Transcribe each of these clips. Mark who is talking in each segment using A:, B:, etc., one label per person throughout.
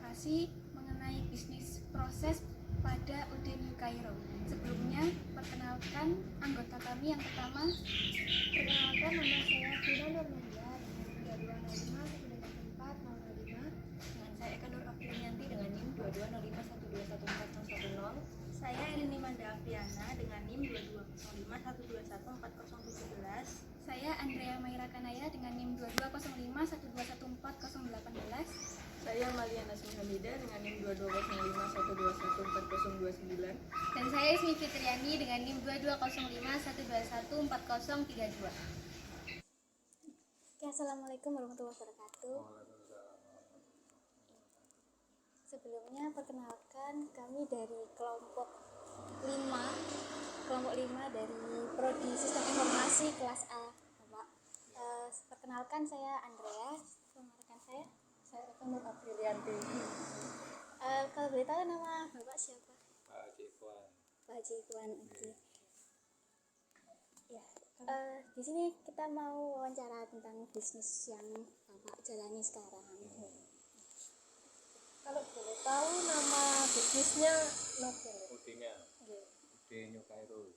A: presentasi mengenai bisnis proses pada UD New Cairo. Sebelumnya, perkenalkan anggota kami yang pertama.
B: Perkenalkan, nama saya Vina Nurmelia dengan NIM 2205
C: Dengan saya Eka Nur Afriyanti dengan NIM 2205121410.
D: Saya Erini Manda Afriana dengan NIM 2205121417.
A: Saya Andrea Maira Kanaya dengan NIM 2205121418.
C: Saya Maliana Suhamida dengan NIM 2205121409.
A: Dan saya Ismi Fitriani dengan NIM 2205121432.
B: Oke, Assalamualaikum warahmatullahi wabarakatuh. Sebelumnya perkenalkan, kami dari kelompok 5 dari Prodi Sistem Informasi kelas A, Bapak. Perkenalkan, saya Andrea, sama rekan saya Eka Nur Afriyanti. Kalau boleh tahu nama Bapak siapa?
E: Pak Jekwan.
B: Pak Jekwan, oke. Ya, di sini kita mau wawancara tentang bisnis yang Bapak jalani sekarang. Kalau boleh tahu nama bisnisnya Novel.
E: Udenya, Ud New Cairo.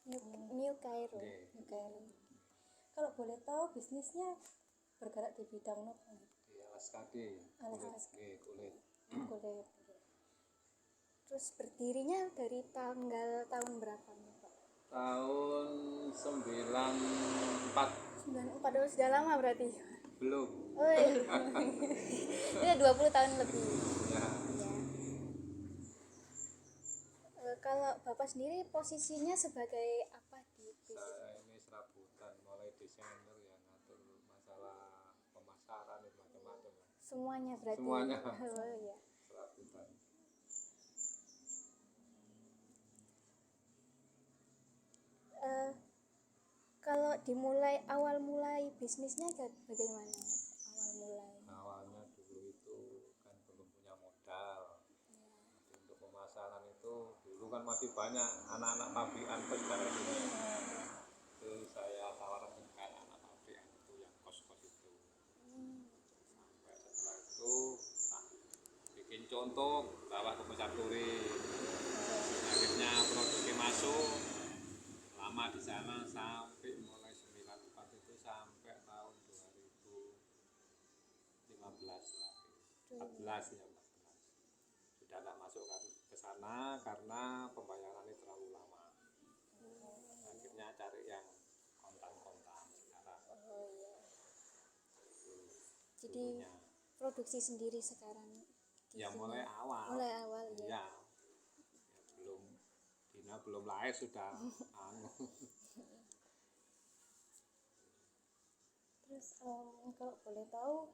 B: New Cairo.
E: Oke.
B: New Cairo. Kalau boleh tahu bisnisnya bergerak di bidang Novel.
E: Di alas kaki, kulit.
B: Kulit. Terus berdirinya dari tahun berapa nih, Pak?
E: Tahun 94.
B: 94, sudah lama berarti.
E: Belum.
B: Oh, iya. Ini 20 tahun lebih.
E: Ya.
B: Kalau Bapak sendiri posisinya sebagai apa di bisnis?
E: Saya ini serabutan, mulai desainer ya, ngatur masalah pemasaran itu macam-macam.
B: Semuanya berarti.
E: Semuanya.
B: Oh, iya.
E: Serabutan.
B: Kalau dimulai awal mulai bisnisnya bagaimana?
E: Awalnya dulu itu kan belum punya modal. Jadi untuk pemasaran itu dulu kan masih banyak anak-anak pabrikan kos dari sini. Itu saya tawarkan ke anak pabrikan itu yang kos-kos itu. Sampai setelah itu bikin contoh, bawa ke pusat turi. Akhirnya produknya masuk. Lama di sana sampai mulai 94 itu sampai tahun 2015 lagi. 14 ya 14. Sudah tidak masuk ke sana karena pembayarannya terlalu lama. Akhirnya cari yang kontan-kontan sekarang.
B: Oh, iya.
E: Itu
B: Jadi
E: dulunya.
B: produksi sendiri sekarang di
E: Ya
B: sini.
E: mulai awal.
B: Mulai awal ya.
E: Ya belum lahir sudah
B: Terus kalau boleh tahu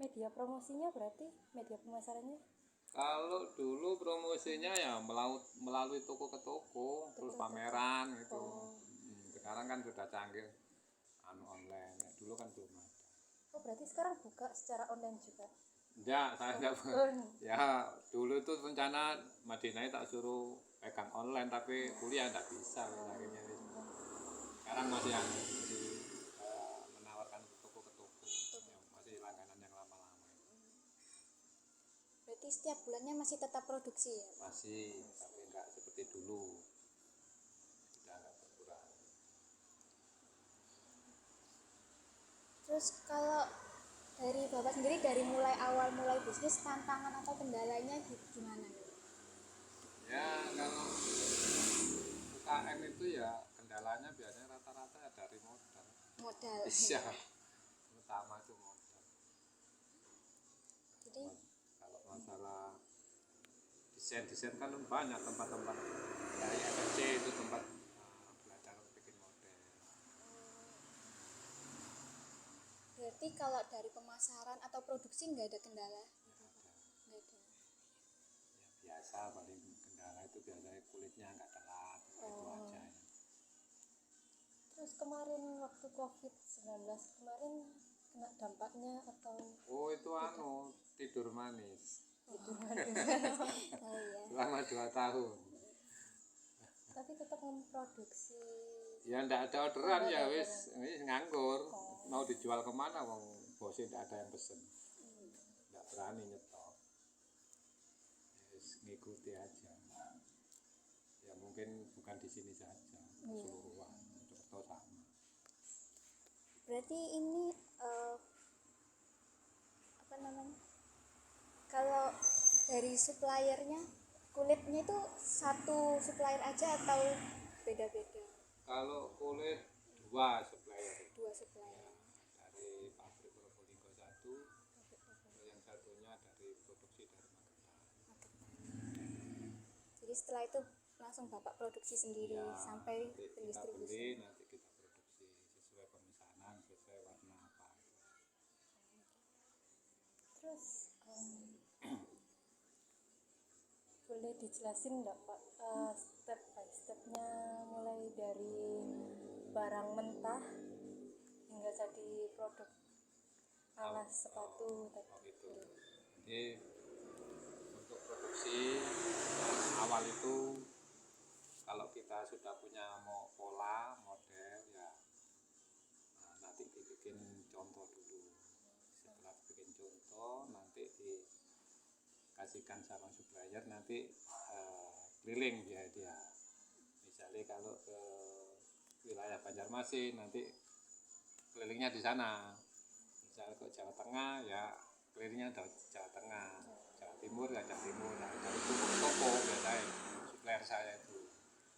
B: media promosinya berarti media pemasarannya
E: Kalau dulu promosinya ya melalui toko ke toko, terus pameran gitu. Sekarang kan sudah canggih online. Ya, dulu kan belum ada.
B: oh berarti sekarang buka secara online juga?
E: Ya, saya enggak. Ya, dulu itu rencana Madinah tak suruh pegang online tapi kuliah enggak bisa akhirnya. Sekarang masih menawarkan ke toko. Ya, masih langganan yang lama-lama.
B: Berarti setiap bulannya masih tetap produksi ya?
E: Masih, tapi enggak seperti dulu. Sudah enggak berkurang.
B: Terus kalau dari Bapak sendiri dari mulai bisnis tantangan atau kendalanya gimana?
E: Ya, kalau UKM itu ya kendalanya biasanya rata-rata dari modal.
B: Modal.
E: Iya, utama itu modal.
B: Jadi
E: Kalau masalah desain kan banyak tempat-tempat dari FFC itu tempat belajar bikin model.
B: berarti kalau dari pemasaran atau produksi nggak ada kendala? Nggak ada.
E: Ya biasa, paling kendala itu biasanya kulitnya nggak telat, itu aja. Ya.
B: Terus kemarin waktu COVID-19 kemarin kena dampaknya atau
E: Oh itu tidur manis.
B: oh iya.
E: Selama 2 tahun.
B: Tapi tetap memproduksi
E: Ya ndak ada orderan ya wis nganggur. Mau dijual kemana wong bosnya ndak ada yang pesen. Ndak berani nyetok. Wis ngikuti aja. Ya mungkin bukan di sini saja, keseluruhan Mojokerto sama.
B: Berarti ini apa namanya? Kalau dari suppliernya, kulitnya itu satu supplier aja atau beda-beda?
E: Kalau kulit 2 supplier.
B: 2 supplier.
E: Dari pabrik Probolinggo 1, yang satunya dari produksi dari Magetan.
B: Jadi setelah itu langsung Bapak produksi sendiri
E: Ya,
B: sampai
E: nanti kita
B: pendistribusi.
E: beli, nanti kita produksi sesuai pemesanan, sesuai warna apa.
B: Terus boleh dijelasin nggak Pak step by stepnya mulai dari barang mentah hingga jadi produk alas sepatu tadi.
E: Gitu. Jadi untuk produksi awal itu kalau kita sudah punya pola model ya, nanti dibikin contoh dulu. Setelah bikin contoh nanti dikasihkan sama supplier, nanti keliling dia. Misalnya kalau ke wilayah Banjarmasin nanti kelilingnya di sana. Misalnya ke Jawa Tengah ya kelilingnya Jawa Tengah, Jawa Timur ya Jawa Timur. Nah, dari toko biasanya supplier saya itu.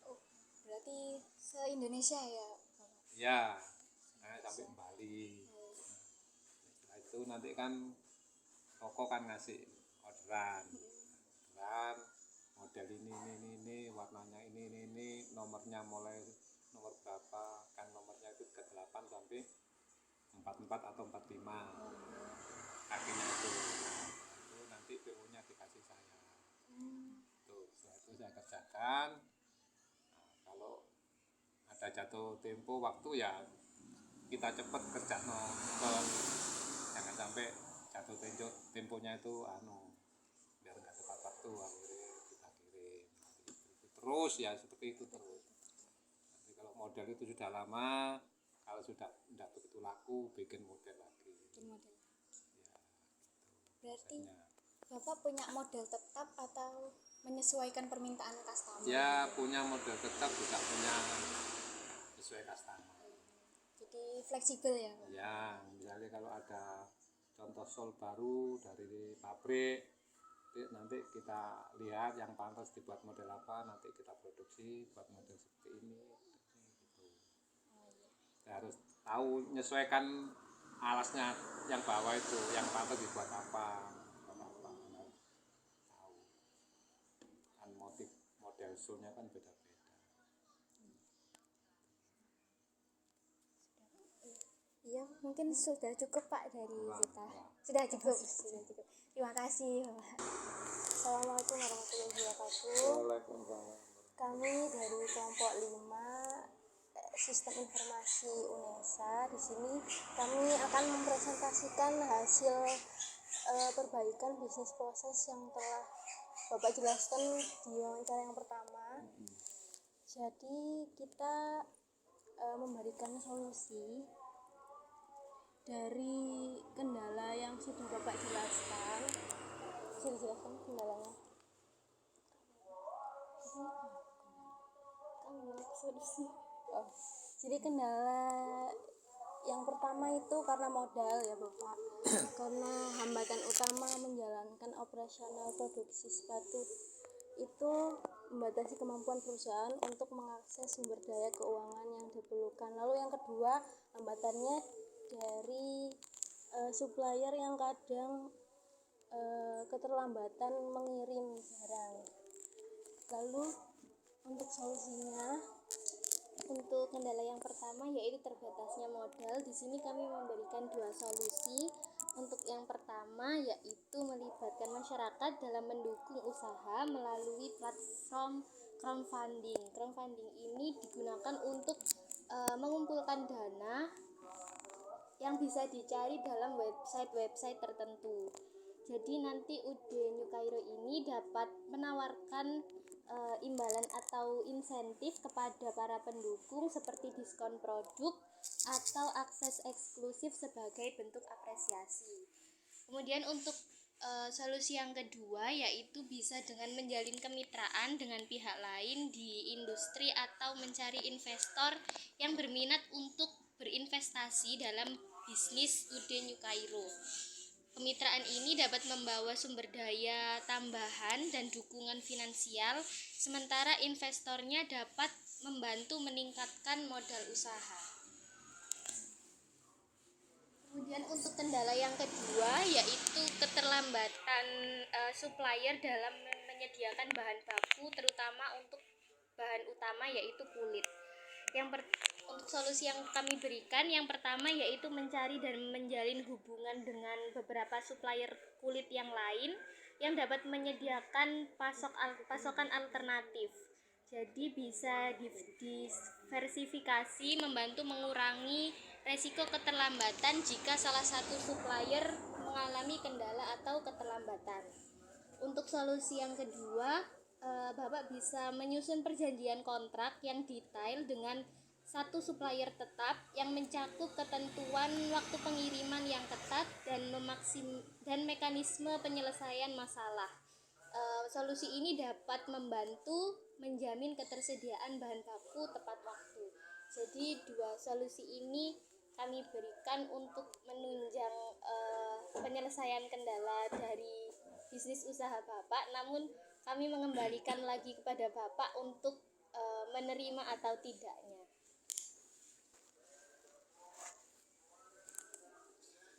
B: Oh, berarti se-Indonesia ya Bapak?
E: Ya, sampai Bali. Setelah itu nanti kan toko kan ngasih orderan model ini, warnanya ini, nomornya mulai nomor berapa, kan nomornya itu ke 8 sampai 44 atau 45 kakinya itu. Itu nanti PO nya dikasih saya. Tuh, setelah itu saya kerjakan. Nah, kalau ada jatuh tempo waktu ya kita cepat kerja jangan sampai jatuh temponya itu biar nggak tepat waktu, akhirnya kita kirim terus ya seperti itu terus. Nanti kalau model itu sudah lama, kalau sudah tidak begitu laku, bikin model lagi. Ya,
B: Berarti
E: biasanya.
B: Bapak punya model tetap atau menyesuaikan permintaan customer?
E: Ya punya model tetap, juga punya sesuai customer.
B: Jadi fleksibel ya Pak?
E: Ya, misalnya kalau ada contoh sol baru dari pabrik, nanti kita lihat yang pantas dibuat model apa, nanti kita produksi buat model seperti ini. Gitu. Kita harus tahu menyesuaikan alasnya yang bawah itu, yang pantas dibuat apa. Tahu. Kan motif model solnya kan beda-beda.
B: Iya, mungkin sudah cukup Pak dari kita. Sudah cukup. Terima kasih Pak. Assalamualaikum warahmatullahi wabarakatuh.
E: Waalaikumsalam.
B: Kami dari kelompok 5 Sistem Informasi UNESA. Di sini kami akan mempresentasikan hasil perbaikan bisnis proses yang telah Bapak jelaskan di wawancara yang pertama. Jadi kita memberikan solusi dari kendala yang sudah Bapak jelaskan. Bisa dijelaskan kendalanya? Solusi. Oh, jadi kendala yang pertama itu karena modal ya Bapak. Karena hambatan utama menjalankan operasional produksi sepatu itu membatasi kemampuan perusahaan untuk mengakses sumber daya keuangan yang diperlukan. Lalu yang kedua, hambatannya dari supplier yang kadang keterlambatan mengirim barang. Lalu untuk solusinya, untuk kendala yang pertama yaitu terbatasnya modal. Di sini kami memberikan 2 solusi. Untuk yang pertama yaitu melibatkan masyarakat dalam mendukung usaha melalui platform crowdfunding. Crowdfunding ini digunakan untuk mengumpulkan dana yang bisa dicari dalam website tertentu. Jadi nanti UD New Cairo ini dapat menawarkan imbalan atau insentif kepada para pendukung seperti diskon produk atau akses eksklusif sebagai bentuk apresiasi. Kemudian untuk solusi yang kedua yaitu bisa dengan menjalin kemitraan dengan pihak lain di industri atau mencari investor yang berminat untuk berinvestasi dalam bisnis UD New Cairo. Kemitraan ini dapat membawa sumber daya tambahan dan dukungan finansial, sementara investornya dapat membantu meningkatkan modal usaha. Kemudian untuk kendala yang kedua yaitu keterlambatan supplier dalam menyediakan bahan baku, terutama untuk bahan utama yaitu kulit. Untuk solusi yang kami berikan, yang pertama yaitu mencari dan menjalin hubungan dengan beberapa supplier kulit yang lain yang dapat menyediakan pasokan alternatif. Jadi bisa diversifikasi, membantu mengurangi resiko keterlambatan jika salah satu supplier mengalami kendala atau keterlambatan. Untuk solusi yang kedua, Bapak bisa menyusun perjanjian kontrak yang detail dengan satu supplier tetap yang mencakup ketentuan waktu pengiriman yang ketat dan mekanisme penyelesaian masalah. Solusi ini dapat membantu menjamin ketersediaan bahan baku tepat waktu. Jadi dua solusi ini kami berikan untuk menunjang penyelesaian kendala dari bisnis usaha Bapak, namun kami mengembalikan lagi kepada Bapak untuk menerima atau tidaknya.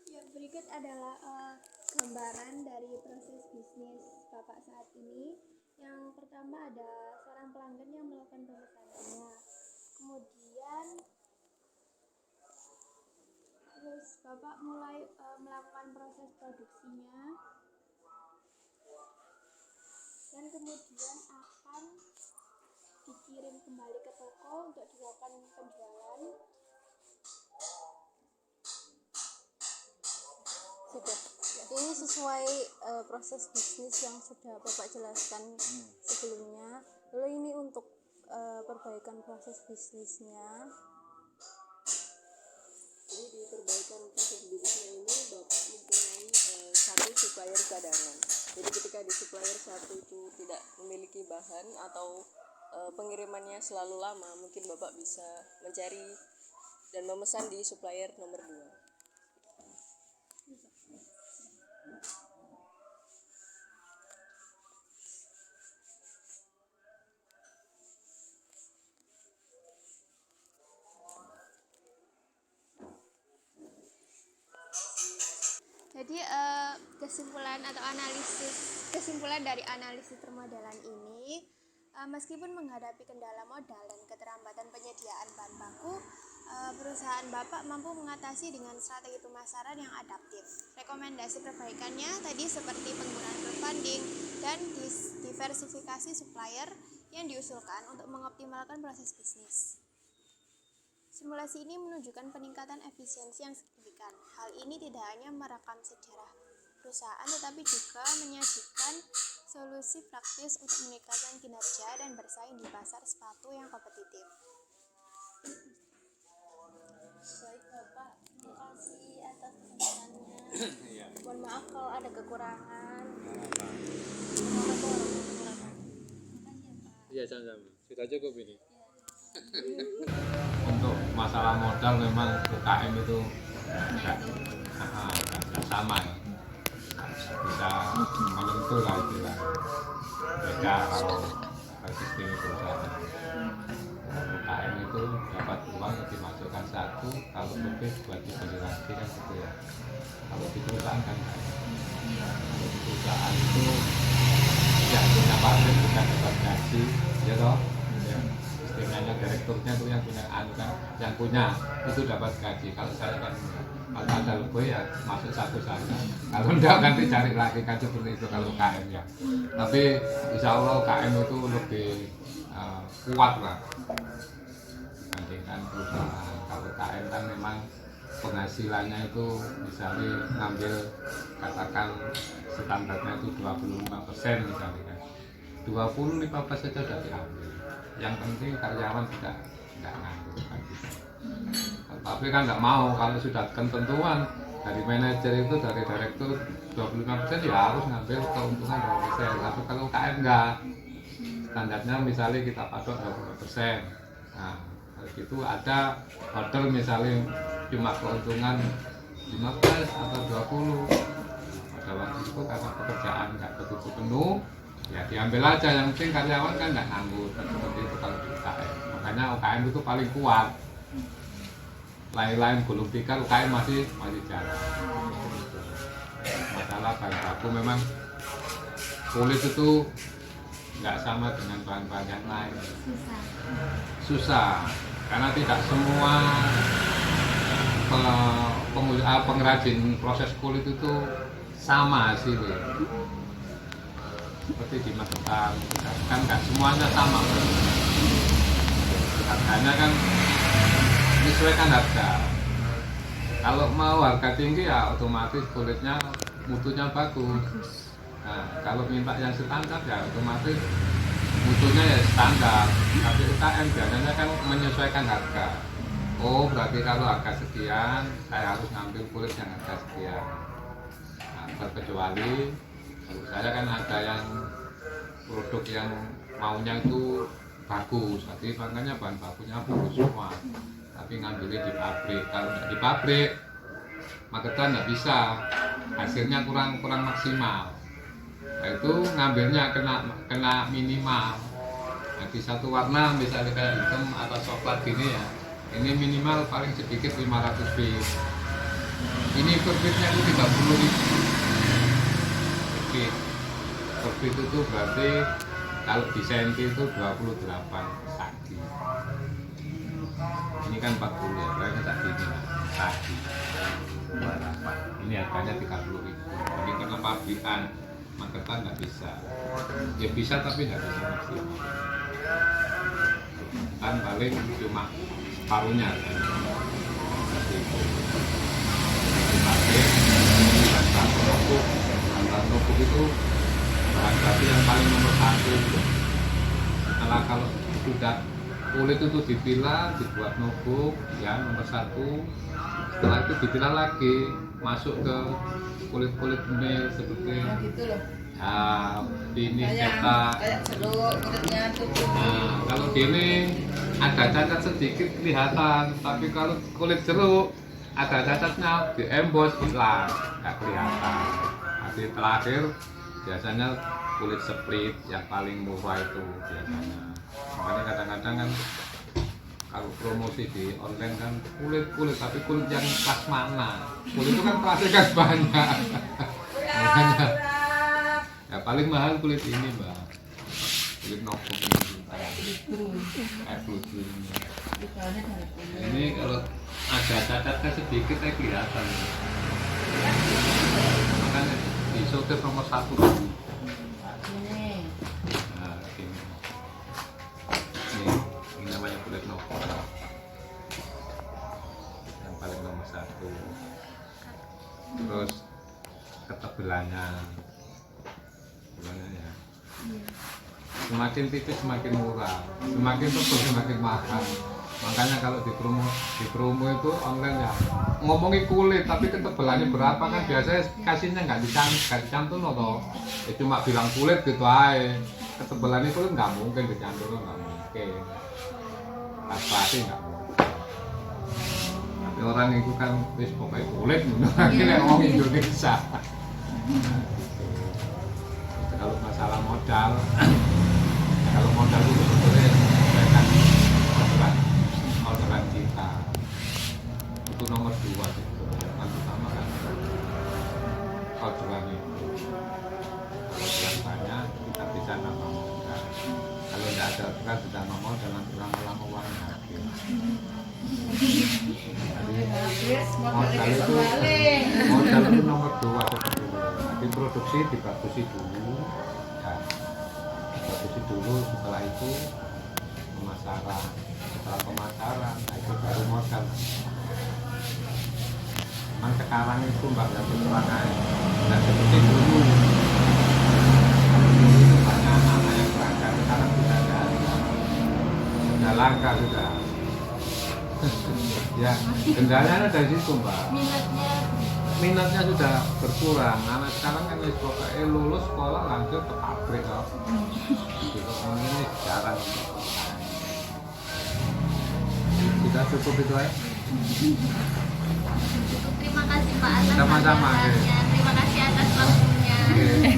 A: Yang berikut adalah gambaran dari proses bisnis Bapak saat ini. Yang pertama ada seorang pelanggan yang melakukan pemesanannya. Kemudian terus Bapak mulai melakukan proses produksinya. Dan kemudian akan dikirim kembali ke toko untuk dilakukan penjualan.
B: Sudah. Ini sesuai proses bisnis yang sudah Bapak jelaskan sebelumnya. Lalu ini untuk perbaikan proses bisnisnya.
C: Jadi di perbaikan proses bisnisnya ini Bapak mempunyai satu supplier cadangan. Jadi ketika di supplier satu itu tidak memiliki bahan atau pengirimannya selalu lama, mungkin Bapak bisa mencari dan memesan di supplier nomor 2.
A: Jadi kesimpulan dari analisis permodalan ini, meskipun menghadapi kendala modal dan keterlambatan penyediaan bahan baku, perusahaan Bapak mampu mengatasi dengan strategi pemasaran yang adaptif. Rekomendasi perbaikannya tadi seperti penggunaan crowdfunding dan diversifikasi supplier yang diusulkan untuk mengoptimalkan proses bisnis. Simulasi ini menunjukkan peningkatan efisiensi yang signifikan. Hal ini tidak hanya merekam sejarah perusahaan, tetapi juga menyajikan solusi praktis untuk meningkatkan kinerja dan bersaing di pasar sepatu yang kompetitif.
B: Baik Bapak, terima kasih atas penjelasannya. Mohon maaf kalau ada kekurangan. Assalamualaikum warahmatullahi wabarakatuh.
E: Iya, sama-sama. Sudah cukup ini. Untuk masalah modal memang UKM itu nggak sama ya. Bisa menentu lah istilah. Beda kalau sistem perusahaan. UKM itu dapat uang dimasukkan satu, kalau lebih buat dibeli lagi kan gitu ya. Kalau di perusahaan kan enggak. Kalau di perusahaan itu yang punya pabrik bukan dapat gaji, ya toh. Sistemnya direkturnya itu yang punya itu dapat gaji. Kalau saya kan kalau ada lebih ya masuk satu saja. Kalau enggak nanti cari lagi kan seperti itu kalau KM ya. Tapi insya Allah KM itu lebih kuat lah dibandingkan perusahaan. Kalau KM kan memang penghasilannya itu misalnya ngambil katakan standarnya itu 25% misalnya kan, 25% saja sudah diambil. Yang penting karyawan tidak nganggur kan gitu. Tapi kan nggak mau, kalau sudah ketentuan dari manajer itu, dari direktur 25% ya harus ngambil keuntungan 20%. Tapi kalau UKM enggak, standarnya misalnya kita patok 20%. Nah, kalau gitu ada order misalnya cuma keuntungan 15 atau 20. Pada waktu itu karena pekerjaan nggak begitu penuh, ya diambil aja, yang penting karyawan kan nggak nganggur. Seperti itu kalau di UKM. Makanya UKM itu paling kuat. Lain-lain gulung tikar, UKM masih jalan. Masalah bahan baku memang kulit itu nggak sama dengan bahan-bahan yang lain. Susah karena tidak semua pengrajin proses kulit itu sama hasilnya. Seperti di Magetan kan nggak semuanya sama. Harganya kan menyesuaikan harga. Kalau mau harga tinggi ya otomatis kulitnya mutunya bagus. Nah, kalau minta yang standar ya otomatis mutunya ya standar. Tapi UKM biasanya kan menyesuaikan harga. Oh, berarti kalau harga sekian saya harus ngambil kulit yang harga sekian. Nah, terkecuali kalau saya kan ada yang produk yang maunya itu bagus, tapi makanya bahan bakunya bagus semua. Tapi ngambilnya di pabrik. Kalau nggak di pabrik, Magetan nggak bisa, hasilnya kurang maksimal. Nah, itu ngambilnya kena minimal. Nah, di satu warna misalnya kayak hitam atau coklat gini ya, ini minimal paling sedikit 500 piece. Ini per piece-nya itu 30.000 per piece itu berarti kalau di senti itu 28 sagi. Ini kan 40 ya, berarti tak gini lah, sagi. Ini harganya 30.000. Jadi karena pabrikan Magetan nggak bisa. Ya bisa tapi nggak bisa maksimal. Kan paling cuma separuhnya kan. Bahan notebook itu bahan baku yang paling nomor 1. Setelah kalau sudah kulit itu dipilah, dibuat notebook ya nomor 1. Setelah itu dipilah lagi, masuk ke kulit-kulit mil seperti
D: gitu loh.
E: ya ini cetak.
D: Kayak jeruk kulitnya tuh.
E: Nah, kalau gini ada cacat sedikit kelihatan, tapi kalau kulit jeruk ada cacatnya di embos hilang, nggak kelihatan. Nanti terakhir biasanya kulit split yang paling murah itu biasanya. Makanya kadang-kadang kan kalau promosi di online kan kulit tapi kulit yang pas mana, kulit itu kan plastik kan banyak. Makanya ya paling mahal kulit ini mbak, kulit notebook ini kayak blue ini. Ini kalau ada cacatnya sedikit saya kelihatan. Makanya disortir nomor 1 dulu. Nah, ini namanya kulit nopol yang paling nomor 1. Terus ketebalannya ya. Semakin tipis semakin murah, semakin tebal semakin mahal. Makanya kalau di promo itu online ya ngomongin kulit tapi ketebalannya berapa kan biasanya kasihnya nggak dicantum loh, ya cuma bilang kulit gitu aja. Ketebalannya kulit nggak mungkin dicantum, nggak mungkin, pasti nggak mungkin. Tapi orang itu kan wis pokoknya kulit akhirnya ngomong Indonesia. Kalau masalah modal kalau modal itu sebetulnya kan orderan kita itu nomor 2 yang pertama kan orderan itu. Kalau orderan banyak kita bisa nambah modal, kalau tidak ada orderan sudah nambah modal nanti lama-lama uangnya habis. Modal itu nomor 2 sebetulnya. Diproduksi dibagusi dulu ya. Dibagusi dulu, setelah itu pemasaran, setelah pemasaran nah itu baru modal. Mas sekarang itu mbak ya kekurangan nggak seperti dulu. Dulu itu banyak anak-anak yang berangkat, sekarang sudah nggak ada. Sudah langka sudah. Ya, kendalanya dari situ mbak. Minatnya sudah berkurang. Anak sekarang kan pokoknya lulus sekolah langsung ke pabrik kok. Gitu, ini jarang. Kita cukup itu aja.
B: Terima kasih Pak atas
E: Sama-sama,
B: ajarannya. Terima kasih atas waktunya.
E: Oke.